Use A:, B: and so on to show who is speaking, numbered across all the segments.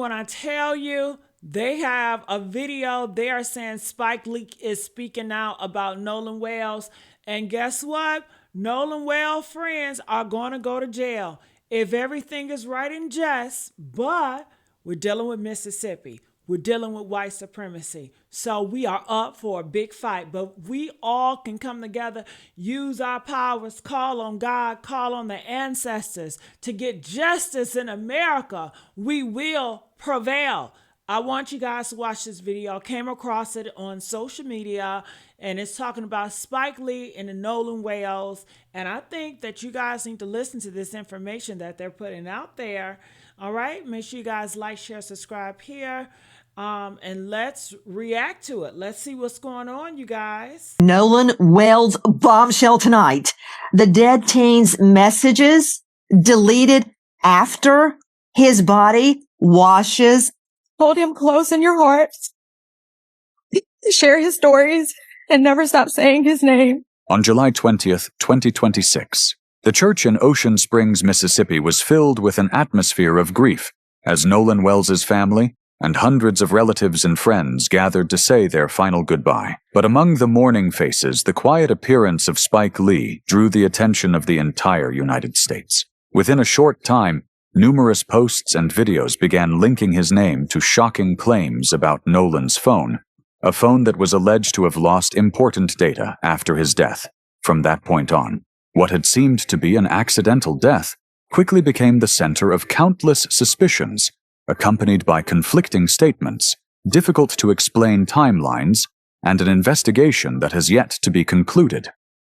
A: when I tell you, they have a video. They are saying Spike Lee is speaking out about Nolan Wells. And guess what? Nolan Wells friends are going to go to jail if everything is right and just. But we're dealing with Mississippi. We're dealing with white supremacy. So we are up for a big fight. But we all can come together, use our powers, call on God, call on the ancestors to get justice in America. We will prevail. I want you guys to watch this video. I came across it on social media, and it's talking about Spike Lee and the Nolan Wells. And I think that you guys need to listen to this information that they're putting out there. All right, make sure you guys like, share, subscribe here. And let's react to it. Let's see what's going on, you guys.
B: Nolan Wells bombshell tonight. The dead teen's messages deleted after his body washes.
C: Hold him close in your heart. Share his stories and never stop saying his name.
D: On July 20th, 2026, the church in Ocean Springs, Mississippi was filled with an atmosphere of grief as Nolan Wells' family and hundreds of relatives and friends gathered to say their final goodbye. But among the mourning faces, the quiet appearance of Spike Lee drew the attention of the entire United States. Within a short time, numerous posts and videos began linking his name to shocking claims about Nolan's phone, a phone that was alleged to have lost important data after his death. From that point on, what had seemed to be an accidental death quickly became the center of countless suspicions, accompanied by conflicting statements, difficult to explain timelines, and an investigation that has yet to be concluded.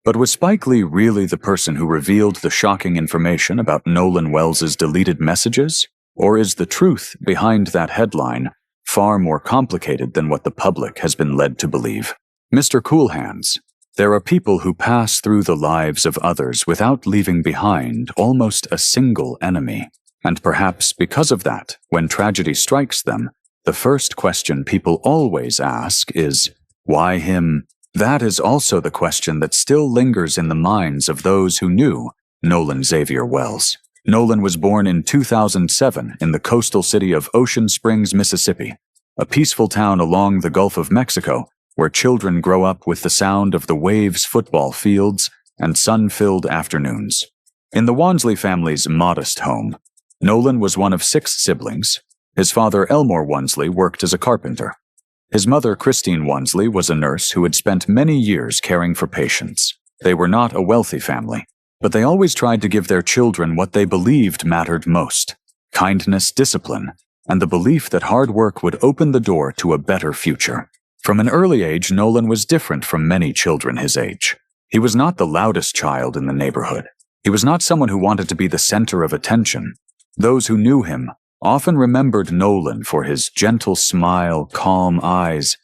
D: But was Spike Lee really the person who revealed the shocking information about Nolan Wells' deleted messages? Or is the truth behind that headline far more complicated than what the public has been led to believe? Mr. Cool Hands, there are people who pass through the lives of others without leaving behind almost a single enemy. And perhaps because of that, when tragedy strikes them, the first question people always ask is, why him? That is also the question that still lingers in the minds of those who knew Nolan Xavier Wells. Nolan was born in 2007 in the coastal city of Ocean Springs, Mississippi, a peaceful town along the Gulf of Mexico where children grow up with the sound of the waves, football fields, and sun-filled afternoons. In the Wansley family's modest home, Nolan was one of 6 siblings. His father, Elmore Wansley, worked as a carpenter. His mother, Christine Wansley, was a nurse who had spent many years caring for patients. They were not a wealthy family, but they always tried to give their children what they believed mattered most: kindness, discipline, and the belief that hard work would open the door to a better future. From an early age, Nolan was different from many children his age. He was not the loudest child in the neighborhood. He was not someone who wanted to be the center of attention. Those who knew him often remembered Nolan for his gentle smile, calm eyes,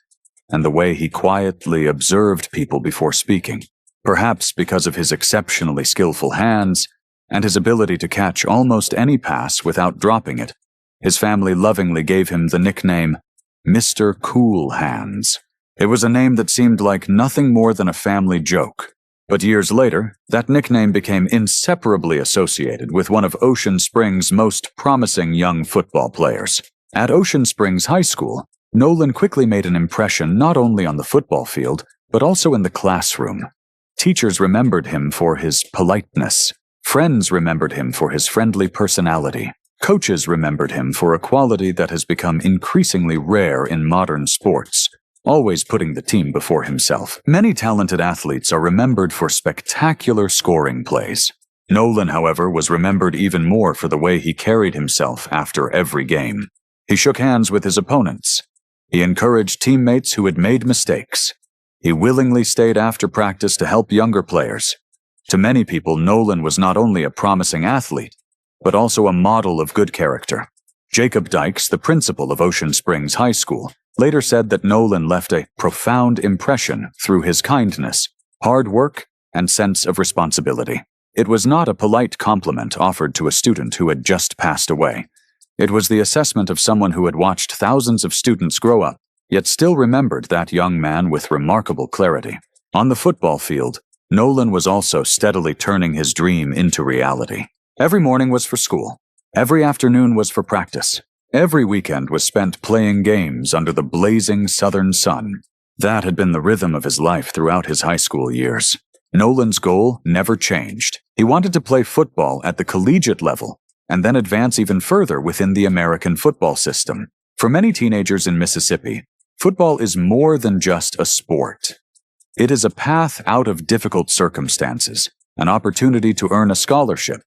D: and the way he quietly observed people before speaking. Perhaps because of his exceptionally skillful hands and his ability to catch almost any pass without dropping it, his family lovingly gave him the nickname Mr. Cool Hands. It was a name that seemed like nothing more than a family joke. But years later, that nickname became inseparably associated with one of Ocean Springs' most promising young football players. At Ocean Springs High School, Nolan quickly made an impression not only on the football field, but also in the classroom. Teachers remembered him for his politeness. Friends remembered him for his friendly personality. Coaches remembered him for a quality that has become increasingly rare in modern sports: always putting the team before himself. Many talented athletes are remembered for spectacular scoring plays. Nolan, however, was remembered even more for the way he carried himself after every game. He shook hands with his opponents. He encouraged teammates who had made mistakes. He willingly stayed after practice to help younger players. To many people, Nolan was not only a promising athlete, but also a model of good character. Jacob Dykes, the principal of Ocean Springs High School, later said that Nolan left a profound impression through his kindness, hard work, and sense of responsibility. It was not a polite compliment offered to a student who had just passed away. It was the assessment of someone who had watched thousands of students grow up, yet still remembered that young man with remarkable clarity. On the football field, Nolan was also steadily turning his dream into reality. Every morning was for school. Every afternoon was for practice. Every weekend was spent playing games under the blazing southern sun. That had been the rhythm of his life throughout his high school years. Nolan's goal never changed. He wanted to play football at the collegiate level and then advance even further within the American football system. For many teenagers in Mississippi, football is more than just a sport. It is a path out of difficult circumstances, an opportunity to earn a scholarship,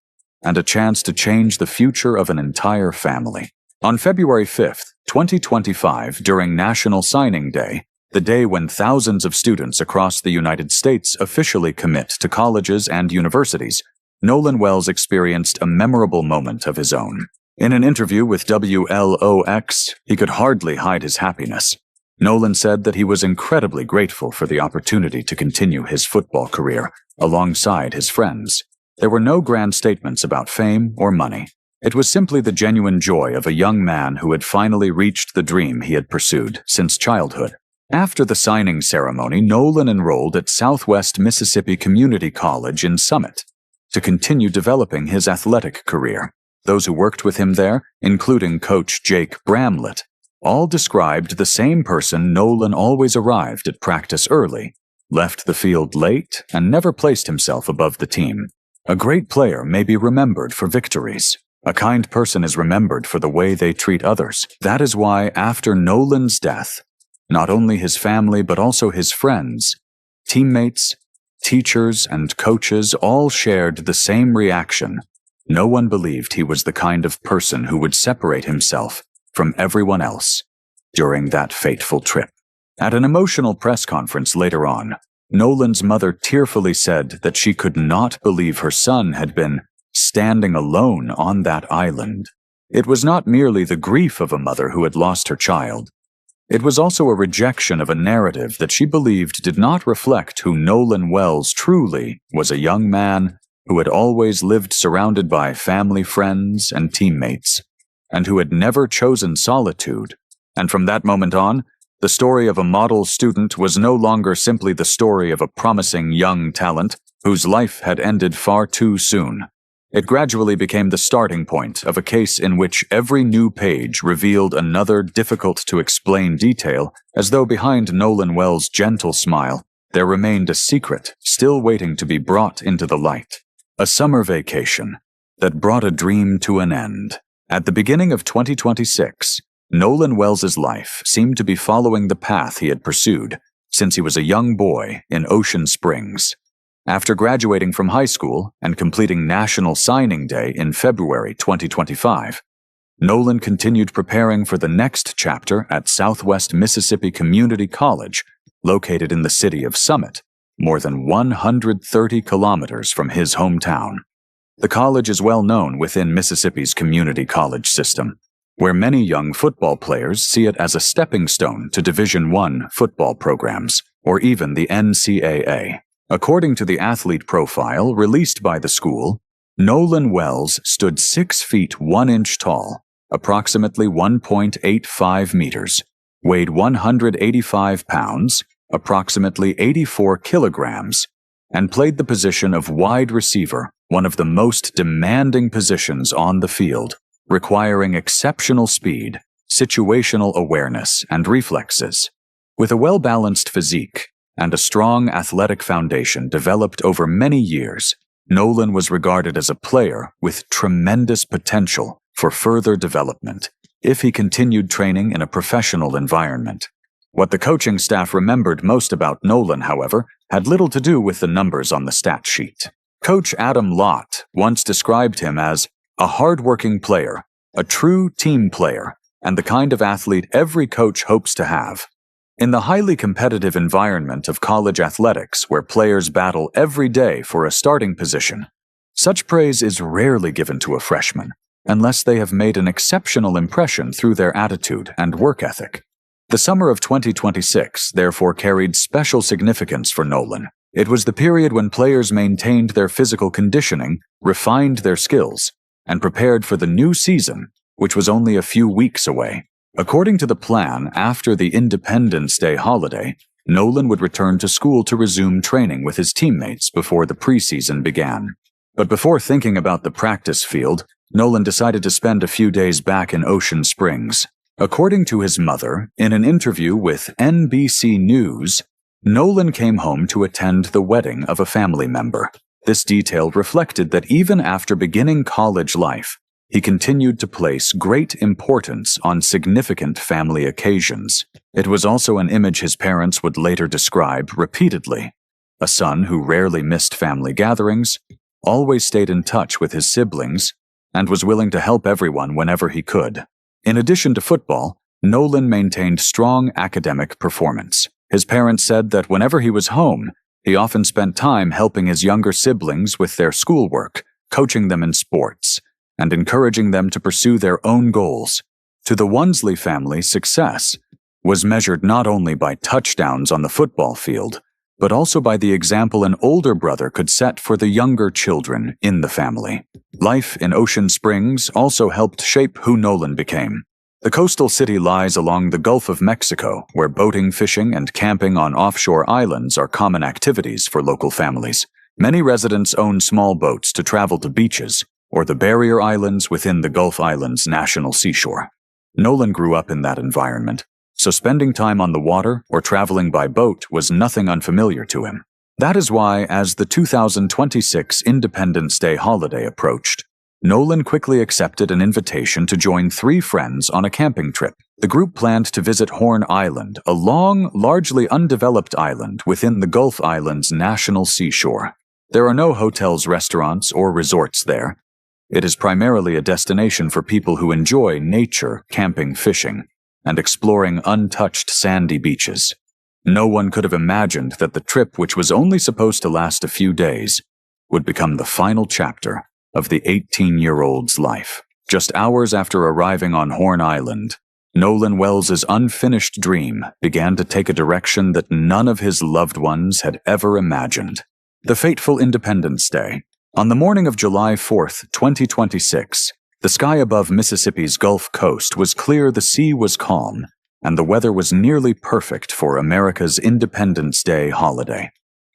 D: and a chance to change the future of an entire family. On February 5th, 2025, during National Signing Day, the day when thousands of students across the United States officially commit to colleges and universities, Nolan Wells experienced a memorable moment of his own. In an interview with WLOX, he could hardly hide his happiness. Nolan said that he was incredibly grateful for the opportunity to continue his football career alongside his friends. There were no grand statements about fame or money. It was simply the genuine joy of a young man who had finally reached the dream he had pursued since childhood. After the signing ceremony, Nolan enrolled at Southwest Mississippi Community College in Summit to continue developing his athletic career. Those who worked with him there, including Coach Jake Bramlett, all described the same person. Nolan always arrived at practice early, left the field late, and never placed himself above the team. A great player may be remembered for victories. A kind person is remembered for the way they treat others. That is why, after Nolan's death, not only his family but also his friends, teammates, teachers, and coaches all shared the same reaction. No one believed he was the kind of person who would separate himself from everyone else during that fateful trip. At an emotional press conference later on, Nolan's mother tearfully said that she could not believe her son had been standing alone on that island. It was not merely the grief of a mother who had lost her child. It was also a rejection of a narrative that she believed did not reflect who Nolan Wells truly was, a young man who had always lived surrounded by family, friends, and teammates, and who had never chosen solitude. And from that moment on, the story of a model student was no longer simply the story of a promising young talent whose life had ended far too soon. It gradually became the starting point of a case in which every new page revealed another difficult-to-explain detail, as though behind Nolan Wells' gentle smile there remained a secret still waiting to be brought into the light. A summer vacation that brought a dream to an end. At the beginning of 2026, Nolan Wells' life seemed to be following the path he had pursued since he was a young boy in Ocean Springs. After graduating from high school and completing National Signing Day in February 2025, Nolan continued preparing for the next chapter at Southwest Mississippi Community College, located in the city of Summit, more than 130 kilometers from his hometown. The college is well known within Mississippi's community college system, where many young football players see it as a stepping stone to Division I football programs, or even the NCAA. According to the athlete profile released by the school, Nolan Wells stood 6 feet 1 inch tall, approximately 1.85 meters, weighed 185 pounds, approximately 84 kilograms, and played the position of wide receiver, one of the most demanding positions on the field, requiring exceptional speed, situational awareness, and reflexes. With a well-balanced physique and a strong athletic foundation developed over many years, Nolan was regarded as a player with tremendous potential for further development if he continued training in a professional environment. What the coaching staff remembered most about Nolan, however, had little to do with the numbers on the stat sheet. Coach Adam Lott once described him as a hard-working player, a true team player, and the kind of athlete every coach hopes to have. In the highly competitive environment of college athletics, where players battle every day for a starting position, such praise is rarely given to a freshman, unless they have made an exceptional impression through their attitude and work ethic. The summer of 2026 therefore carried special significance for Nolan. It was the period when players maintained their physical conditioning, refined their skills, and prepared for the new season, which was only a few weeks away. According to the plan, after the Independence Day holiday, Nolan would return to school to resume training with his teammates before the preseason began. But before thinking about the practice field, Nolan decided to spend a few days back in Ocean Springs. According to his mother, in an interview with NBC News, Nolan came home to attend the wedding of a family member. This detail reflected that even after beginning college life, he continued to place great importance on significant family occasions. It was also an image his parents would later describe repeatedly. A son who rarely missed family gatherings, always stayed in touch with his siblings, and was willing to help everyone whenever he could. In addition to football, Nolan maintained strong academic performance. His parents said that whenever he was home, he often spent time helping his younger siblings with their schoolwork, coaching them in sports, and encouraging them to pursue their own goals. To the Wonsley family, success was measured not only by touchdowns on the football field, but also by the example an older brother could set for the younger children in the family. Life in Ocean Springs also helped shape who Nolan became. The coastal city lies along the Gulf of Mexico, where boating, fishing, and camping on offshore islands are common activities for local families. Many residents own small boats to travel to beaches or the barrier islands within the Gulf Islands National Seashore. Nolan grew up in that environment, so spending time on the water or traveling by boat was nothing unfamiliar to him. That is why, as the 2026 Independence Day holiday approached, Nolan quickly accepted an invitation to join 3 friends on a camping trip. The group planned to visit Horn Island, a long, largely undeveloped island within the Gulf Islands National Seashore. There are no hotels, restaurants, or resorts there. It is primarily a destination for people who enjoy nature, camping, fishing, and exploring untouched sandy beaches. No one could have imagined that the trip, which was only supposed to last a few days, would become the final chapter of the 18-year-old's life. Just hours after arriving on Horn Island, Nolan Wells's unfinished dream began to take a direction that none of his loved ones had ever imagined. The fateful Independence Day. On the morning of July 4th, 2026, the sky above Mississippi's Gulf Coast was clear, the sea was calm, and the weather was nearly perfect for America's Independence Day holiday.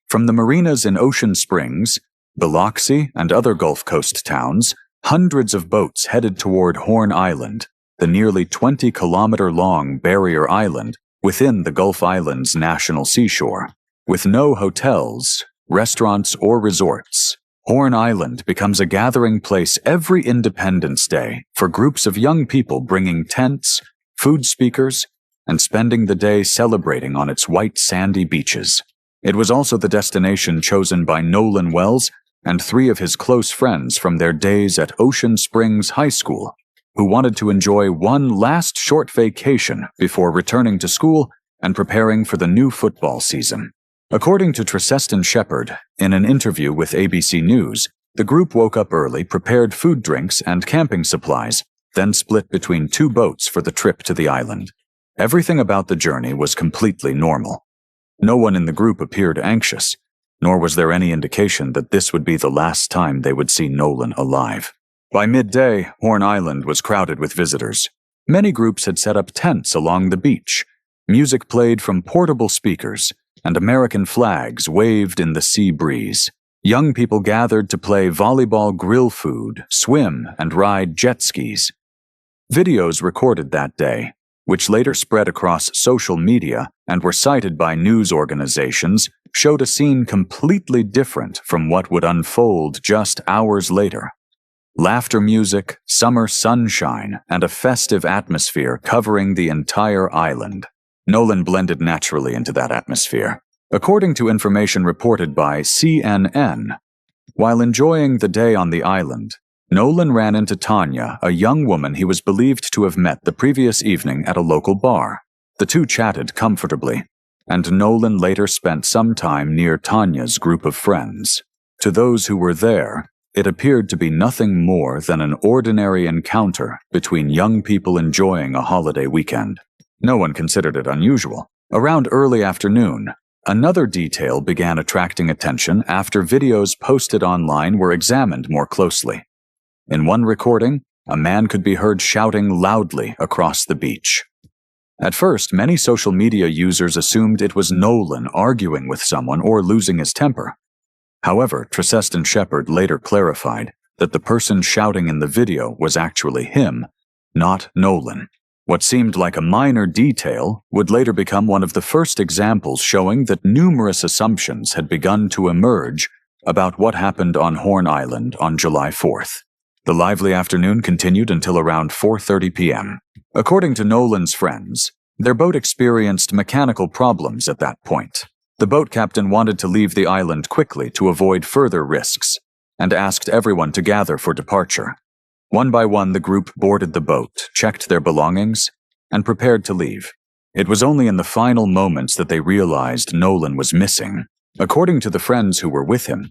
D: From the marinas in Ocean Springs, Biloxi, and other Gulf Coast towns, hundreds of boats headed toward Horn Island, the nearly 20-kilometer-long barrier island within the Gulf Islands National Seashore. With no hotels, restaurants, or resorts, Horn Island becomes a gathering place every Independence Day for groups of young people bringing tents, food speakers, and spending the day celebrating on its white sandy beaches. It was also the destination chosen by Nolan Wells and 3 of his close friends from their days at Ocean Springs High School, who wanted to enjoy one last short vacation before returning to school and preparing for the new football season. According to Tristan Shepard, in an interview with ABC News, the group woke up early, prepared food, drinks, and camping supplies, then split between 2 boats for the trip to the island. Everything about the journey was completely normal. No one in the group appeared anxious, nor was there any indication that this would be the last time they would see Nolan alive. By midday, Horn Island was crowded with visitors. Many groups had set up tents along the beach. Music played from portable speakers, and American flags waved in the sea breeze. Young people gathered to play volleyball, grill food, swim, and ride jet skis. Videos recorded that day, which later spread across social media and were cited by news organizations, showed a scene completely different from what would unfold just hours later. Laughter music, summer sunshine, and a festive atmosphere covering the entire island. Nolan blended naturally into that atmosphere. According to information reported by CNN, while enjoying the day on the island, Nolan ran into Tanya, a young woman he was believed to have met the previous evening at a local bar. The 2 chatted comfortably, and Nolan later spent some time near Tanya's group of friends. To those who were there, it appeared to be nothing more than an ordinary encounter between young people enjoying a holiday weekend. No one considered it unusual. Around early afternoon, another detail began attracting attention after videos posted online were examined more closely. In one recording, a man could be heard shouting loudly across the beach. At first, many social media users assumed it was Nolan arguing with someone or losing his temper. However, Tristan Shepard later clarified that the person shouting in the video was actually him, not Nolan. What seemed like a minor detail would later become one of the first examples showing that numerous assumptions had begun to emerge about what happened on Horn Island on July 4th. The lively afternoon continued until around 4:30 p.m. According to Nolan's friends, their boat experienced mechanical problems at that point. The boat captain wanted to leave the island quickly to avoid further risks, and asked everyone to gather for departure. One by one, the group boarded the boat, checked their belongings, and prepared to leave. It was only in the final moments that they realized Nolan was missing. According to the friends who were with him,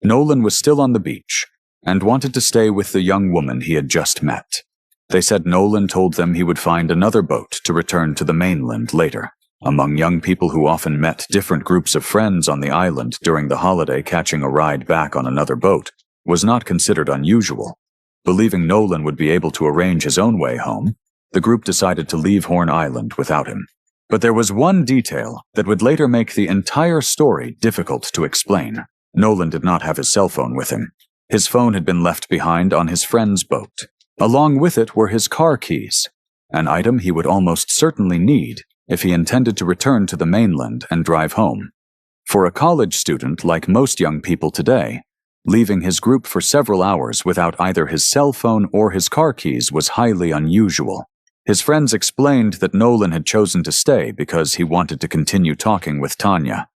D: Nolan was still on the beach and wanted to stay with the young woman he had just met. They said Nolan told them he would find another boat to return to the mainland later. Among young people who often met different groups of friends on the island during the holiday, catching a ride back on another boat was not considered unusual. Believing Nolan would be able to arrange his own way home, the group decided to leave Horn Island without him. But there was one detail that would later make the entire story difficult to explain. Nolan did not have his cell phone with him. His phone had been left behind on his friend's boat. Along with it were his car keys, an item he would almost certainly need if he intended to return to the mainland and drive home. For a college student like most young people today, leaving his group for several hours without either his cell phone or his car keys was highly unusual. His friends explained that Nolan had chosen to stay because he wanted to continue talking with Tanya.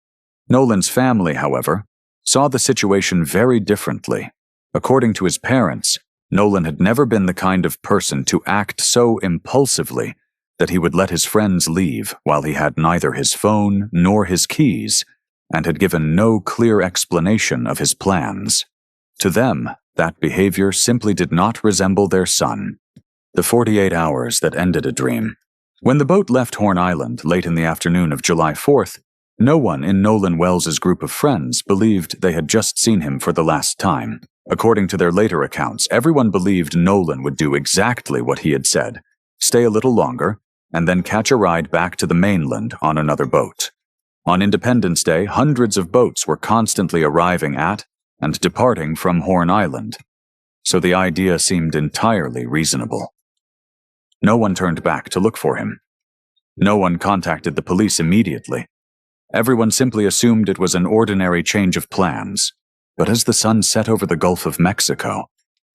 D: Nolan's family, however, saw the situation very differently. According to his parents, Nolan had never been the kind of person to act so impulsively that he would let his friends leave while he had neither his phone nor his keys and had given no clear explanation of his plans. To them, that behavior simply did not resemble their son. The 48 hours that ended a dream. When the boat left Horn Island late in the afternoon of July 4th, no one in Nolan Wells's group of friends believed they had just seen him for the last time. According to their later accounts, everyone believed Nolan would do exactly what he had said, stay a little longer, and then catch a ride back to the mainland on another boat. On Independence Day, hundreds of boats were constantly arriving at and departing from Horn Island, so the idea seemed entirely reasonable. No one turned back to look for him. No one contacted the police immediately. Everyone simply assumed it was an ordinary change of plans. But as the sun set over the Gulf of Mexico,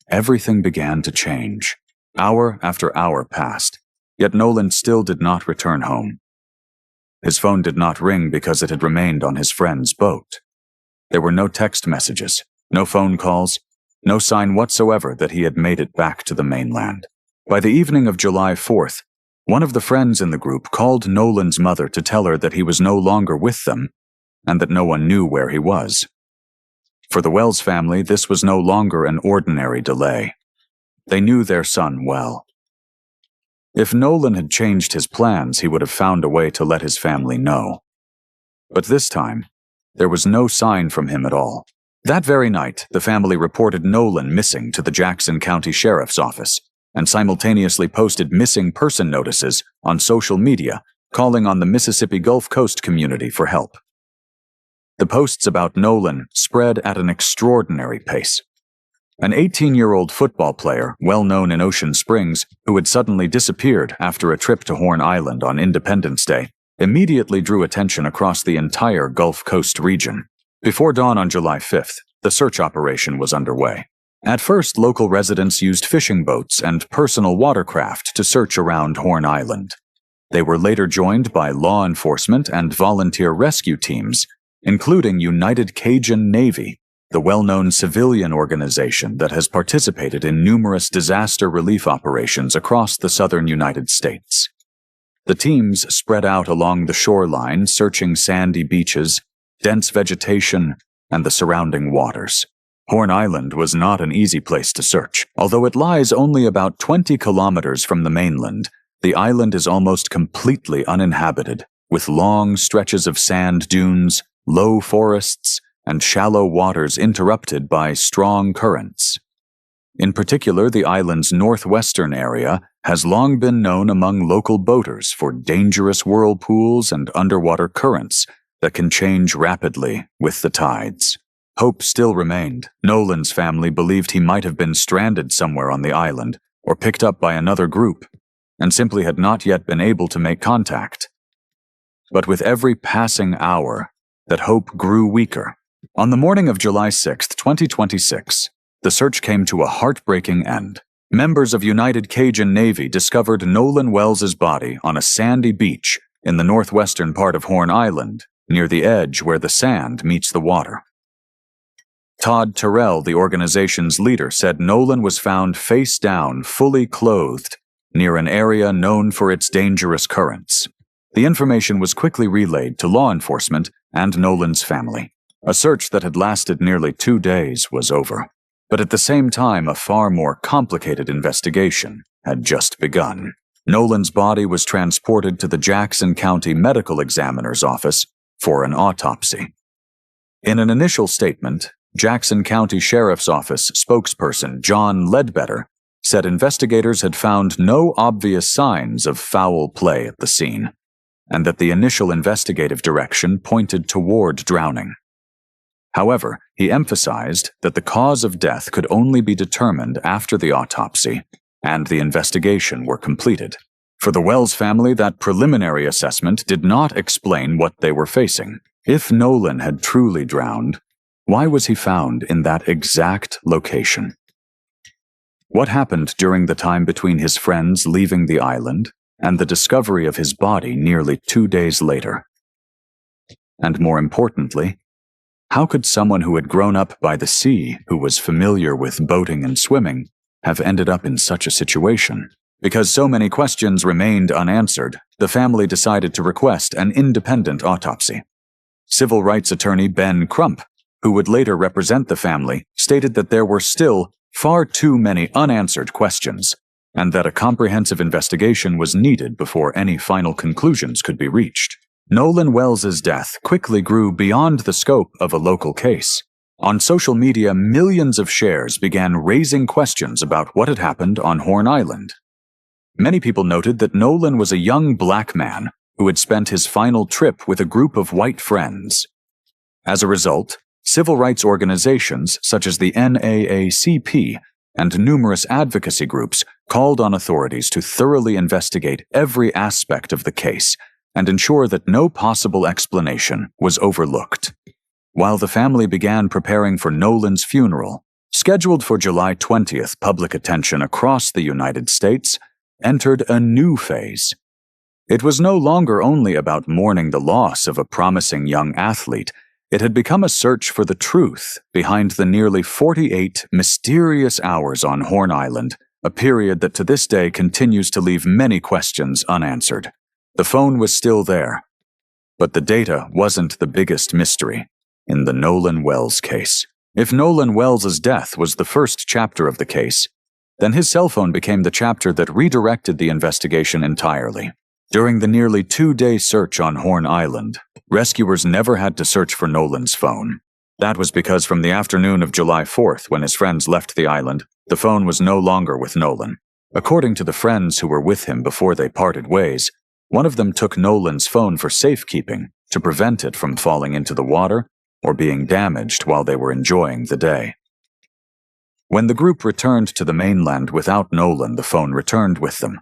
D: everything began to change. Hour after hour passed, yet Nolan still did not return home. His phone did not ring because it had remained on his friend's boat. There were no text messages, no phone calls, no sign whatsoever that he had made it back to the mainland. By the evening of July 4th, one of the friends in the group called Nolan's mother to tell her that he was no longer with them and that no one knew where he was. For the Wells family, this was no longer an ordinary delay. They knew their son well. If Nolan had changed his plans, he would have found a way to let his family know. But this time, there was no sign from him at all. That very night, the family reported Nolan missing to the Jackson County Sheriff's Office and simultaneously posted missing person notices on social media, calling on the Mississippi Gulf Coast community for help. The posts about Nolan spread at an extraordinary pace. An 18-year-old football player, well known in Ocean Springs, who had suddenly disappeared after a trip to Horn Island on Independence Day, immediately drew attention across the entire Gulf Coast region. Before dawn on July 5th, the search operation was underway. At first, local residents used fishing boats and personal watercraft to search around Horn Island. They were later joined by law enforcement and volunteer rescue teams, including United Cajun Navy, the well-known civilian organization that has participated in numerous disaster relief operations across the southern United States. The teams spread out along the shoreline, searching sandy beaches, dense vegetation, and the surrounding waters. Horn Island was not an easy place to search. Although it lies only about 20 kilometers from the mainland, the island is almost completely uninhabited, with long stretches of sand dunes, low forests, and shallow waters interrupted by strong currents. In particular, the island's northwestern area has long been known among local boaters for dangerous whirlpools and underwater currents that can change rapidly with the tides. Hope still remained. Nolan's family believed he might have been stranded somewhere on the island, or picked up by another group, and simply had not yet been able to make contact. But with every passing hour, that hope grew weaker. On the morning of July 6, 2026, the search came to a heartbreaking end. Members of United Cajun Navy discovered Nolan Wells's body on a sandy beach in the northwestern part of Horn Island, near the edge where the sand meets the water. Todd Terrell, the organization's leader, said Nolan was found face down, fully clothed, near an area known for its dangerous currents. The information was quickly relayed to law enforcement and Nolan's family. A search that had lasted nearly 2 days was over. But at the same time, a far more complicated investigation had just begun. Nolan's body was transported to the Jackson County Medical Examiner's office for an autopsy. In an initial statement, Jackson County Sheriff's Office spokesperson John Ledbetter said investigators had found no obvious signs of foul play at the scene, and that the initial investigative direction pointed toward drowning. However, he emphasized that the cause of death could only be determined after the autopsy and the investigation were completed. For the Wells family, that preliminary assessment did not explain what they were facing. If Nolan had truly drowned, why was he found in that exact location? What happened during the time between his friends leaving the island and the discovery of his body nearly 2 days later? And more importantly, how could someone who had grown up by the sea, who was familiar with boating and swimming, have ended up in such a situation? Because so many questions remained unanswered, the family decided to request an independent autopsy. Civil rights attorney Ben Crump, who would later represent the family, stated that there were still far too many unanswered questions, and that a comprehensive investigation was needed before any final conclusions could be reached. Nolan Wells's death quickly grew beyond the scope of a local case. On social media, millions of shares began raising questions about what had happened on Horn Island. Many people noted that Nolan was a young black man who had spent his final trip with a group of white friends. As a result, civil rights organizations such as the NAACP and numerous advocacy groups called on authorities to thoroughly investigate every aspect of the case and ensure that no possible explanation was overlooked. While the family began preparing for Nolan's funeral, scheduled for July 20th, public attention across the United States entered a new phase. It was no longer only about mourning the loss of a promising young athlete. It had become a search for the truth behind the nearly 48 mysterious hours on Horn Island, a period that to this day continues to leave many questions unanswered. The phone was still there, but the data wasn't the biggest mystery in the Nolan Wells case. If Nolan Wells's death was the first chapter of the case, then his cell phone became the chapter that redirected the investigation entirely. During the nearly 2-day search on Horn Island, rescuers never had to search for Nolan's phone. That was because from the afternoon of July 4th, when his friends left the island, the phone was no longer with Nolan. According to the friends who were with him before they parted ways, one of them took Nolan's phone for safekeeping to prevent it from falling into the water or being damaged while they were enjoying the day. When the group returned to the mainland without Nolan, the phone returned with them.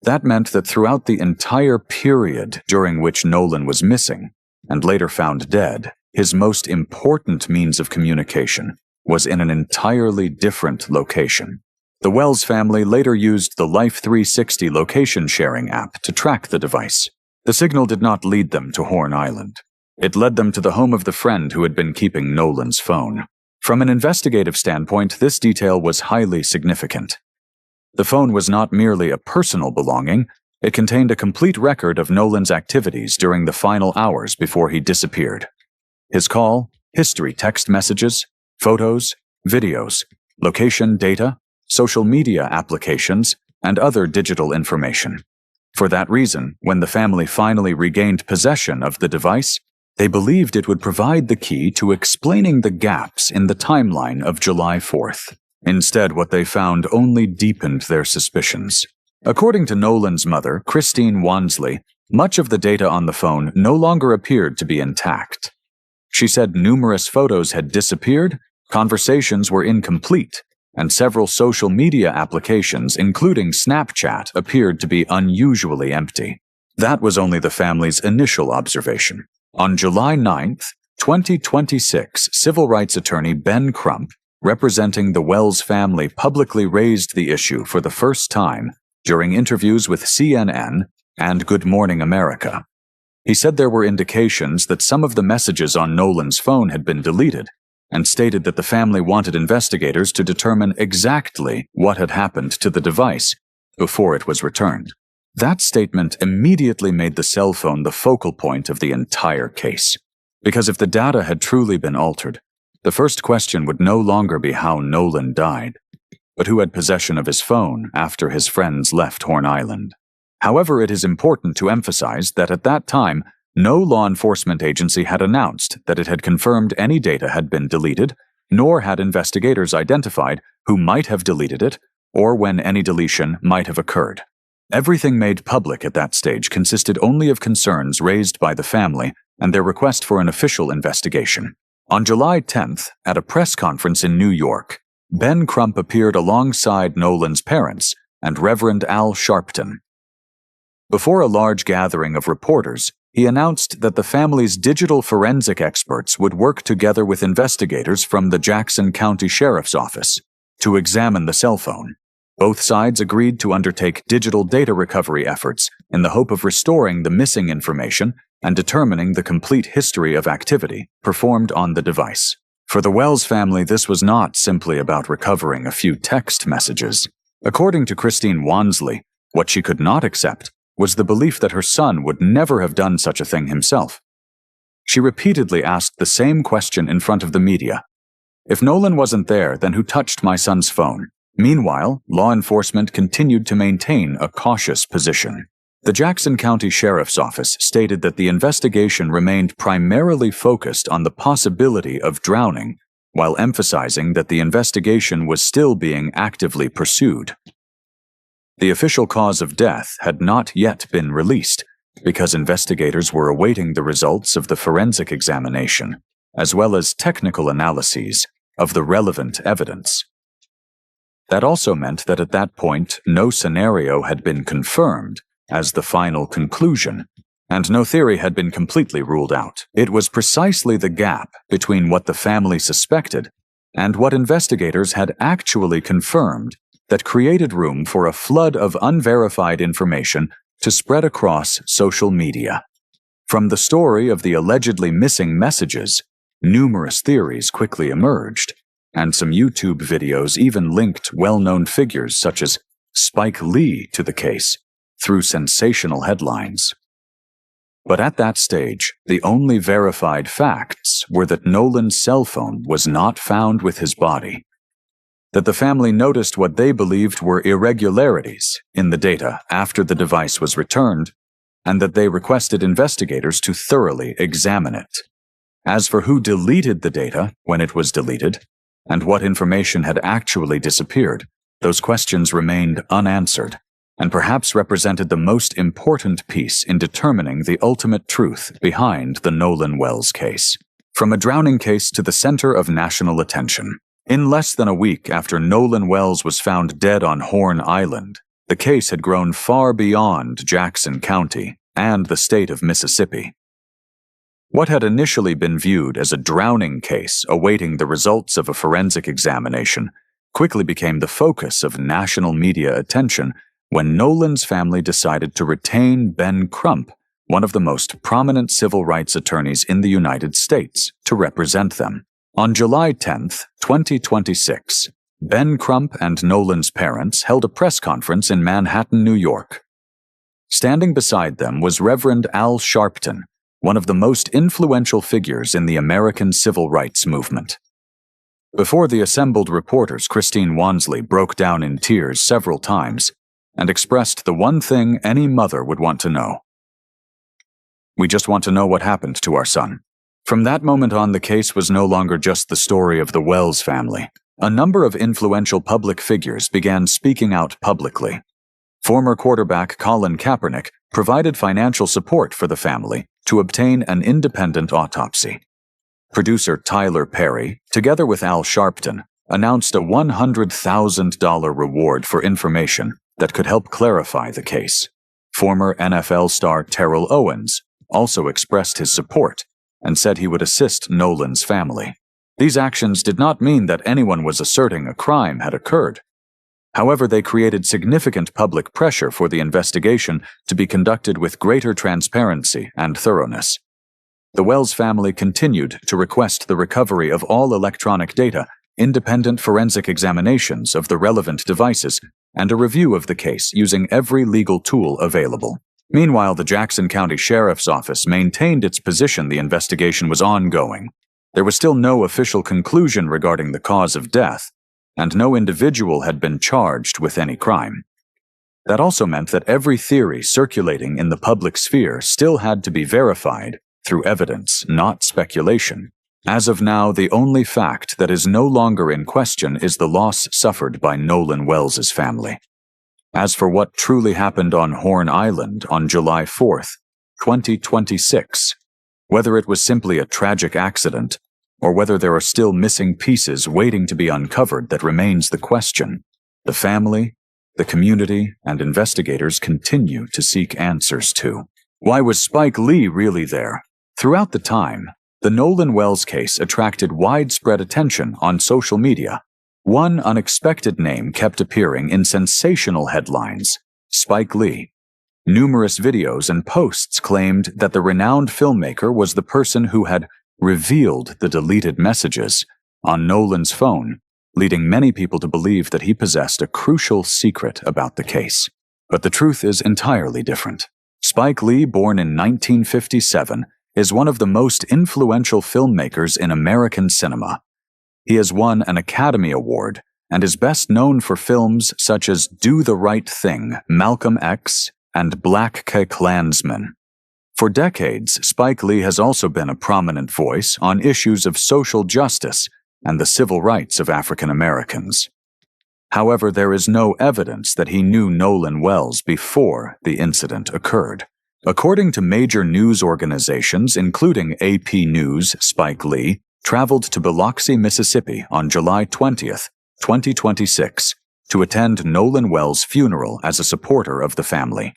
D: That meant that throughout the entire period during which Nolan was missing, and later found dead, his most important means of communication was in an entirely different location. The Wells family later used the Life 360 location sharing app to track the device. The signal did not lead them to Horn Island. It led them to the home of the friend who had been keeping Nolan's phone. From an investigative standpoint, this detail was highly significant. The phone was not merely a personal belonging, it contained a complete record of Nolan's activities during the final hours before he disappeared. His call, history text messages, photos, videos, location data, social media applications, and other digital information. For that reason, when the family finally regained possession of the device, they believed it would provide the key to explaining the gaps in the timeline of July 4th. Instead, what they found only deepened their suspicions. According to Nolan's mother, Christine Wansley, much of the data on the phone no longer appeared to be intact. She said numerous photos had disappeared, conversations were incomplete, and several social media applications, including Snapchat, appeared to be unusually empty. That was only the family's initial observation. On July 9, 2026, civil rights attorney Ben Crump, representing the Wells family, publicly raised the issue for the first time during interviews with CNN and Good Morning America. He said there were indications that some of the messages on Nolan's phone had been deleted, and stated that the family wanted investigators to determine exactly what had happened to the device before it was returned. That statement immediately made the cell phone the focal point of the entire case. Because if the data had truly been altered, the first question would no longer be how Nolan died, but who had possession of his phone after his friends left Horn Island. However, it is important to emphasize that at that time, no law enforcement agency had announced that it had confirmed any data had been deleted, nor had investigators identified who might have deleted it or when any deletion might have occurred. Everything made public at that stage consisted only of concerns raised by the family and their request for an official investigation. On July 10th, at a press conference in New York, Ben Crump appeared alongside Nolan's parents and Reverend Al Sharpton. Before a large gathering of reporters, he announced that the family's digital forensic experts would work together with investigators from the Jackson County Sheriff's Office to examine the cell phone. Both sides agreed to undertake digital data recovery efforts in the hope of restoring the missing information and determining the complete history of activity performed on the device. For the Wells family, this was not simply about recovering a few text messages. According to Christine Wansley, what she could not accept was the belief that her son would never have done such a thing himself. She repeatedly asked the same question in front of the media. If Nolan wasn't there, then who touched my son's phone? Meanwhile, law enforcement continued to maintain a cautious position. The Jackson County Sheriff's Office stated that the investigation remained primarily focused on the possibility of drowning, while emphasizing that the investigation was still being actively pursued. The official cause of death had not yet been released, because investigators were awaiting the results of the forensic examination, as well as technical analyses of the relevant evidence. That also meant that at that point, no scenario had been confirmed as the final conclusion, and no theory had been completely ruled out. It was precisely the gap between what the family suspected and what investigators had actually confirmed that created room for a flood of unverified information to spread across social media. From the story of the allegedly missing messages, numerous theories quickly emerged, and some YouTube videos even linked well-known figures such as Spike Lee to the case through sensational headlines. But at that stage, the only verified facts were that Nolan's cell phone was not found with his body, that the family noticed what they believed were irregularities in the data after the device was returned, and that they requested investigators to thoroughly examine it. As for who deleted the data when it was deleted, and what information had actually disappeared, those questions remained unanswered, and perhaps represented the most important piece in determining the ultimate truth behind the Nolan Wells case. From a drowning case to the center of national attention. In less than a week after Nolan Wells was found dead on Horn Island, the case had grown far beyond Jackson County and the state of Mississippi. What had initially been viewed as a drowning case awaiting the results of a forensic examination quickly became the focus of national media attention when Nolan's family decided to retain Ben Crump, one of the most prominent civil rights attorneys in the United States, to represent them. On July 10, 2026, Ben Crump and Nolan's parents held a press conference in Manhattan, New York. Standing beside them was Reverend Al Sharpton, one of the most influential figures in the American civil rights movement. Before the assembled reporters, Christine Wansley broke down in tears several times and expressed the one thing any mother would want to know. "We just want to know what happened to our son." From that moment on, the case was no longer just the story of the Wells family. A number of influential public figures began speaking out publicly. Former quarterback Colin Kaepernick provided financial support for the family to obtain an independent autopsy. Producer Tyler Perry, together with Al Sharpton, announced a $100,000 reward for information that could help clarify the case. Former NFL star Terrell Owens also expressed his support and said he would assist Nolan's family. These actions did not mean that anyone was asserting a crime had occurred. However, they created significant public pressure for the investigation to be conducted with greater transparency and thoroughness. The Wells family continued to request the recovery of all electronic data, independent forensic examinations of the relevant devices, and a review of the case using every legal tool available. Meanwhile, the Jackson County Sheriff's Office maintained its position the investigation was ongoing. There was still no official conclusion regarding the cause of death, and no individual had been charged with any crime. That also meant that every theory circulating in the public sphere still had to be verified through evidence, not speculation. As of now, the only fact that is no longer in question is the loss suffered by Nolan Wells's family. As for what truly happened on Horn Island on July 4th, 2026, whether it was simply a tragic accident or whether there are still missing pieces waiting to be uncovered, that remains the question. The family, the community, and investigators continue to seek answers to. Why was Spike Lee really there? Throughout the time, the Nolan Wells case attracted widespread attention on social media. One unexpected name kept appearing in sensational headlines: Spike Lee. Numerous videos and posts claimed that the renowned filmmaker was the person who had revealed the deleted messages on Nolan's phone, leading many people to believe that he possessed a crucial secret about the case. But the truth is entirely different. Spike Lee, born in 1957, is one of the most influential filmmakers in American cinema. He has won an Academy Award and is best known for films such as Do the Right Thing, Malcolm X, and Black Klansman. For decades, Spike Lee has also been a prominent voice on issues of social justice and the civil rights of African Americans. However, there is no evidence that he knew Nolan Wells before the incident occurred. According to major news organizations, including AP News, Spike Lee traveled to Biloxi, Mississippi on July 20th, 2026, to attend Nolan Wells' funeral as a supporter of the family.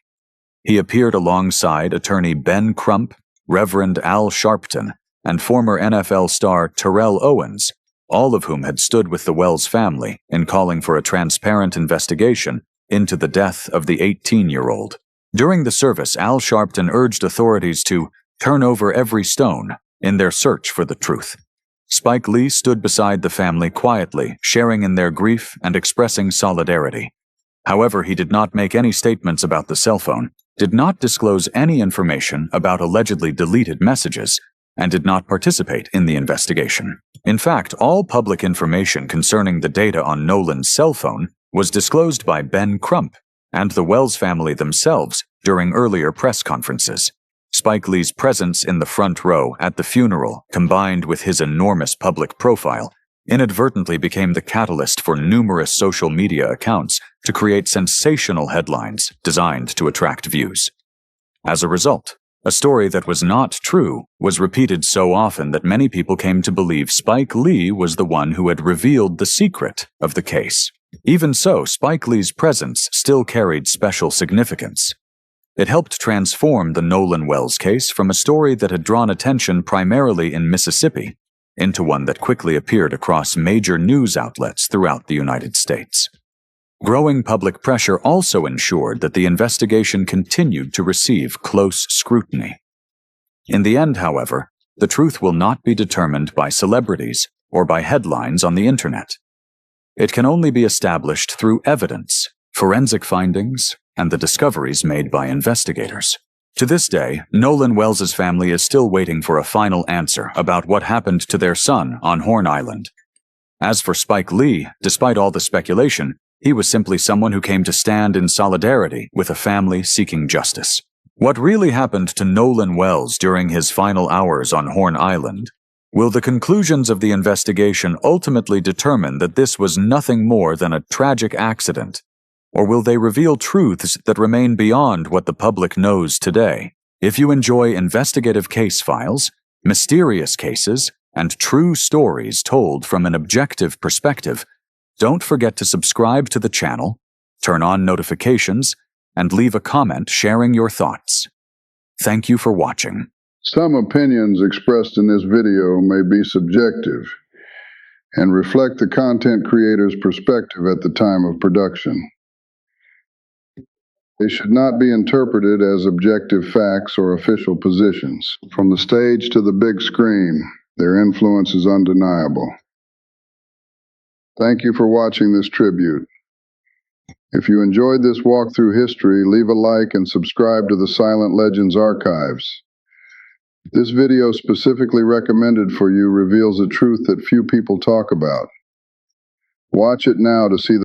D: He appeared alongside attorney Ben Crump, Reverend Al Sharpton, and former NFL star Terrell Owens, all of whom had stood with the Wells family in calling for a transparent investigation into the death of the 18-year-old. During the service, Al Sharpton urged authorities to turn over every stone in their search for the truth. Spike Lee stood beside the family quietly, sharing in their grief and expressing solidarity. However, he did not make any statements about the cell phone, did not disclose any information about allegedly deleted messages, and did not participate in the investigation. In fact, all public information concerning the data on Nolan's cell phone was disclosed by Ben Crump and the Wells family themselves during earlier press conferences. Spike Lee's presence in the front row at the funeral, combined with his enormous public profile, inadvertently became the catalyst for numerous social media accounts to create sensational headlines designed to attract views. As a result, a story that was not true was repeated so often that many people came to believe Spike Lee was the one who had revealed the secret of the case. Even so, Spike Lee's presence still carried special significance. It helped transform the Nolan Wells case from a story that had drawn attention primarily in Mississippi into one that quickly appeared across major news outlets throughout the United States. Growing public pressure also ensured that the investigation continued to receive close scrutiny. In the end, however, the truth will not be determined by celebrities or by headlines on the internet. It can only be established through evidence, forensic findings, and the discoveries made by investigators. To this day, Nolan Wells's family is still waiting for a final answer about what happened to their son on Horn Island. As for Spike Lee, despite all the speculation, he was simply someone who came to stand in solidarity with a family seeking justice. What really happened to Nolan Wells during his final hours on Horn Island? Will the conclusions of the investigation ultimately determine that this was nothing more than a tragic accident? Or will they reveal truths that remain beyond what the public knows today? If you enjoy investigative case files, mysterious cases, and true stories told from an objective perspective, don't forget to subscribe to the channel, turn on notifications, and leave a comment sharing your thoughts. Thank you for watching.
E: Some opinions expressed in this video may be subjective and reflect the content creator's perspective at the time of production. They should not be interpreted as objective facts or official positions. From the stage to the big screen, their influence is undeniable. Thank you for watching this tribute. If you enjoyed this walk through history, leave a like and subscribe to the Silent Legends archives. This video specifically recommended for you reveals a truth that few people talk about. Watch it now to see the